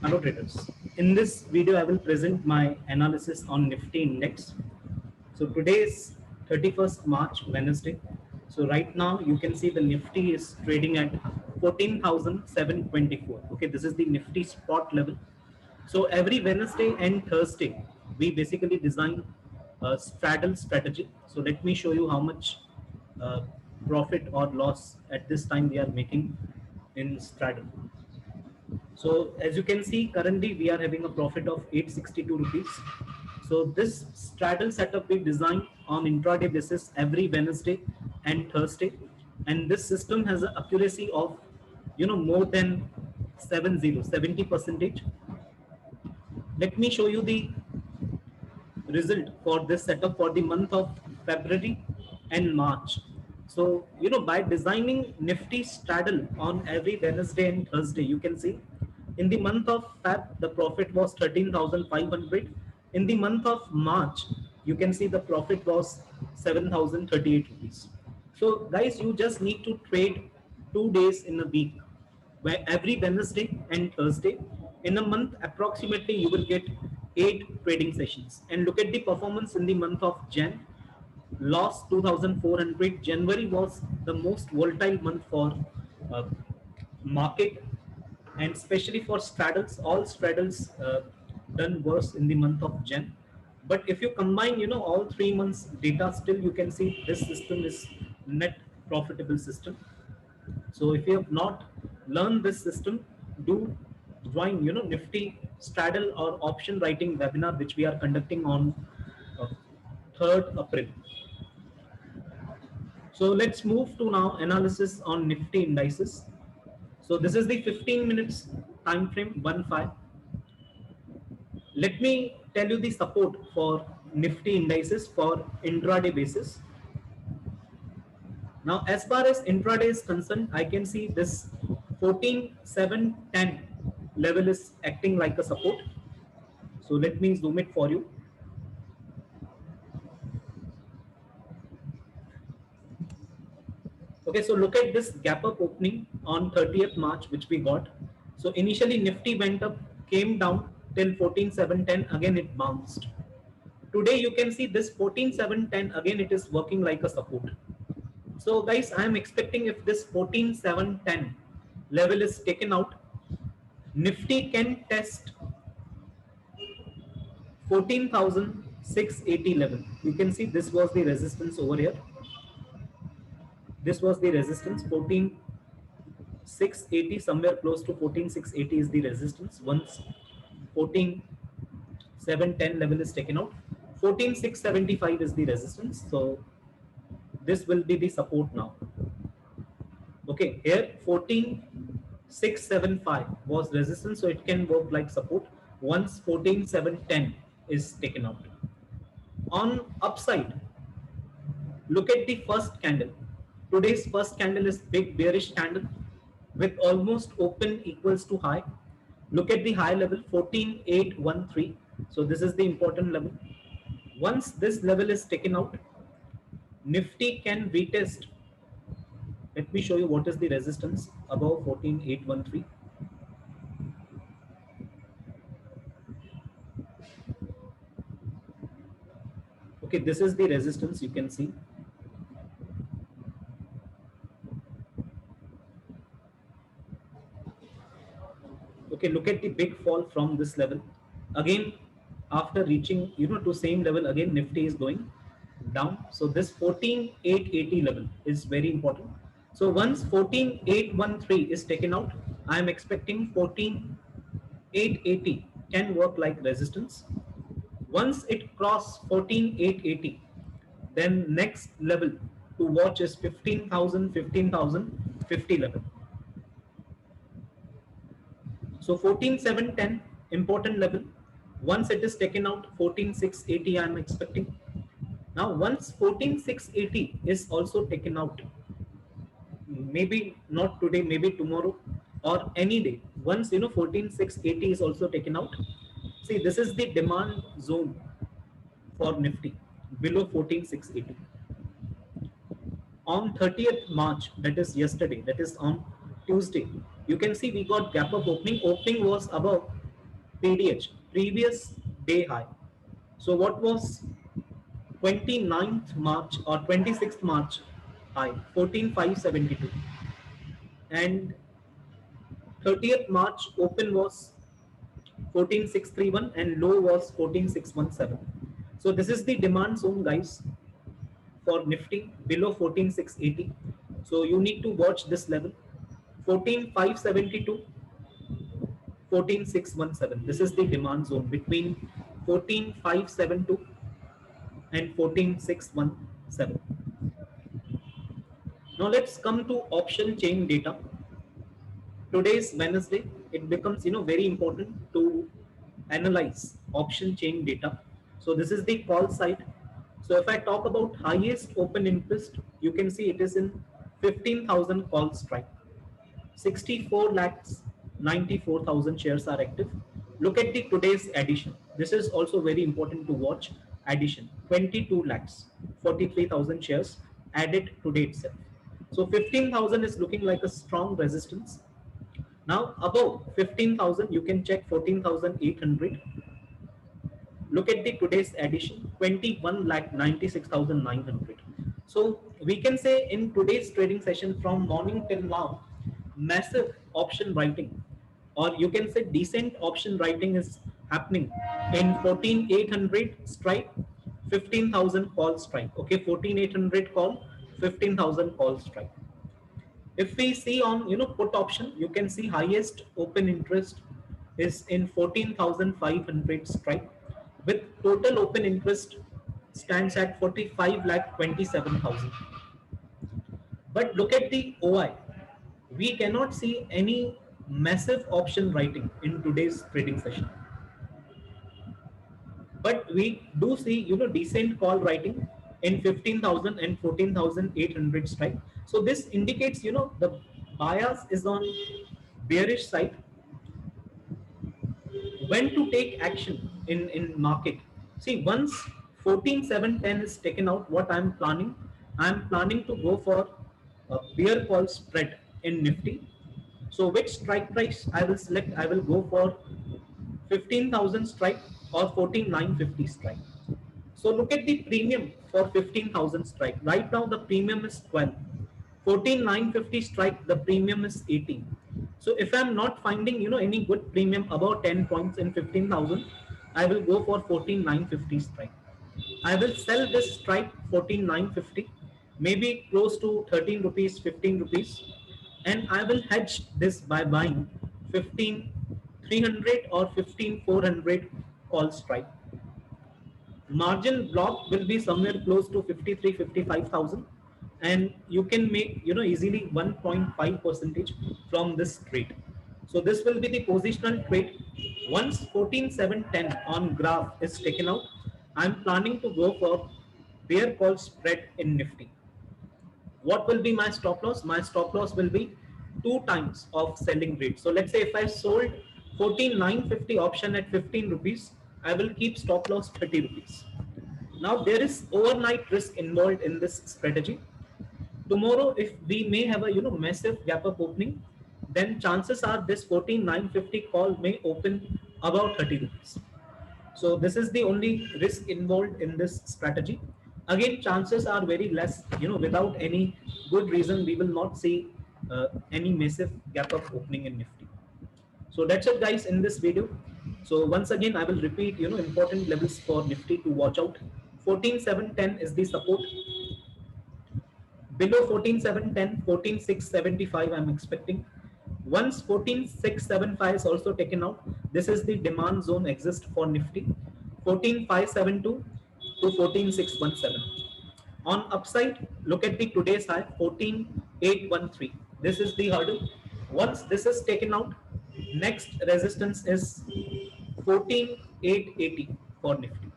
Hello traders. In this video, I will present my analysis on Nifty index. So today is 31st March, Wednesday. So right now you can see the Nifty is trading at 14,724. Okay, this is the Nifty spot level. So every Wednesday and Thursday, we basically design a straddle strategy. So let me show you how much uh, profit or loss at this time we are making in straddle. So as you can see, currently we are having a profit of 862 rupees. So this straddle setup we design on intraday basis every Wednesday and Thursday, and this system has an accuracy of more than 70 percentage. Let me show you the result for this setup for the month of February and March. So, by designing Nifty straddle on every Wednesday and Thursday, you can see in the month of Feb, the profit was 13,500. In the month of March, you can see the profit was 7,038 rupees. So, guys, you just need to trade 2 days in a week, where every Wednesday and Thursday in a month approximately you will get 8 trading sessions. And look at the performance in the month of Jan. Lost 2,400. January was the most volatile month for uh, market, and especially for straddles. All straddles done worse in the month of Jan. But if you combine, all 3 months data, still you can see this system is net profitable system. So if you have not learned this system, do join Nifty straddle or option writing webinar which we are conducting on uh, 3rd April. So let's move to now analysis on Nifty indices. So this is the 15 minutes time frame 1-5. Let me tell you the support for Nifty indices for intraday basis. Now, as far as intraday is concerned, I can see this 14,710 level is acting like a support. So let me zoom it for you. Okay, so look at this gap up opening on 30th March, which we got. So initially Nifty went up, came down till 14,710, again it bounced. Today you can see this 14,710, again it is working like a support. So guys, I am expecting if this 14,710 level is taken out, Nifty can test 14,680 level. You can see this was the resistance over here. This was the resistance 14,680, somewhere close to 14,680 is the resistance. Once 14,710 level is taken out, 14,675 is the resistance. So this will be the support now. Okay, here 14,675 was resistance, so it can work like support once 14,710 is taken out. On upside, look at the first candle. Today's first candle is big bearish candle with almost open equals to high. Look at the high level 14,813. So this is the important level. Once this level is taken out, Nifty can retest. Let me show you what is the resistance above 14,813. Okay, this is the resistance you can see. Okay, look at the big fall from this level. Again, after reaching to same level, again Nifty is going down. So this 14,880 level is very important. So once 14,813 is taken out, I am expecting 14,880 can work like resistance. Once it cross 14,880, then next level to watch is 15,000, 15,050 level. So 14,710 important level. Once it is taken out, 14,680 I am expecting. Now once 14,680 is also taken out, maybe not today, maybe tomorrow or any day. Once 14,680 is also taken out, see this is the demand zone for Nifty below 14,680. On 30th March, that is yesterday, that is on Tuesday, you can see we got gap up opening. Opening was above PDH, previous day high. So what was 29th March or 26th March high? 14,572. And 30th March open was 14,631 and low was 14,617. So this is the demand zone, guys, for Nifty below 14,680. So you need to watch this level 14,572, 14,617. This is the demand zone between 14,572 and 14,617. Now let's come to option chain data. Today's Wednesday, it becomes very important to analyze option chain data. So this is the call side. So if I talk about highest open interest, you can see it is in 15,000 call strike. 64 lakhs 94,000 shares are active. Look at the today's addition. This is also very important to watch. Addition 22 lakhs 43,000 shares added today itself. So 15,000 is looking like a strong resistance. Now above 15,000 you can check 14,800. Look at the today's addition 21 lakh 96,900. So we can say in today's trading session from morning till now, massive option writing, or you can say decent option writing is happening in 14,800 strike, 15,000 call strike. Okay, 14,800 call, 15,000 call strike. If we see on put option, you can see highest open interest is in 14,500 strike, with total open interest stands at 45 lakh 27,000. But look at the OI. We cannot see any massive option writing in today's trading session. But we do see decent call writing in 15,000 and 14,800 strike. So this indicates the bias is on bearish side. When to take action in market? See, once 14,710 is taken out, what I'm planning to go for a bear call spread in Nifty. So which strike price I will select? I will go for 15,000 strike or 14,950 strike. So look at the premium for 15,000 strike. Right now the premium is 12. 14,950 strike, the premium is 18. So if I'm not finding any good premium above 10 points in 15,000, I will go for 14,950 strike. I will sell this strike 14,950, maybe close to 13 rupees, 15 rupees, and I will hedge this by buying 15,300 or 15,400 call strike. Margin block will be somewhere close to 53, 55,000, and you can make easily 1.5 percentage from this trade. So this will be the positional trade. Once 14,710 on graph is taken out, I'm planning to go for bear call spread in Nifty. What will be my stop loss? My stop loss will be 2 times of selling rate. So let's say if I sold 14,950 option at 15 rupees, I will keep stop loss 30 rupees. Now there is overnight risk involved in this strategy. Tomorrow, if we may have a massive gap up opening, then chances are this 14,950 call may open about 30 rupees. So this is the only risk involved in this strategy. Again, chances are very less. Without any good reason, we will not see any massive gap up opening in Nifty. So that's it, guys, in this video. So once again, I will repeat important levels for Nifty to watch out. 14,710 is the support. Below 14,710, 14,675 I'm expecting. Once 14,675 is also taken out, this is the demand zone exist for Nifty, 14,572 to 14,617. On upside, look at the today's high, 14,813. This is the hurdle. Once this is taken out, next resistance is 14,880 for Nifty.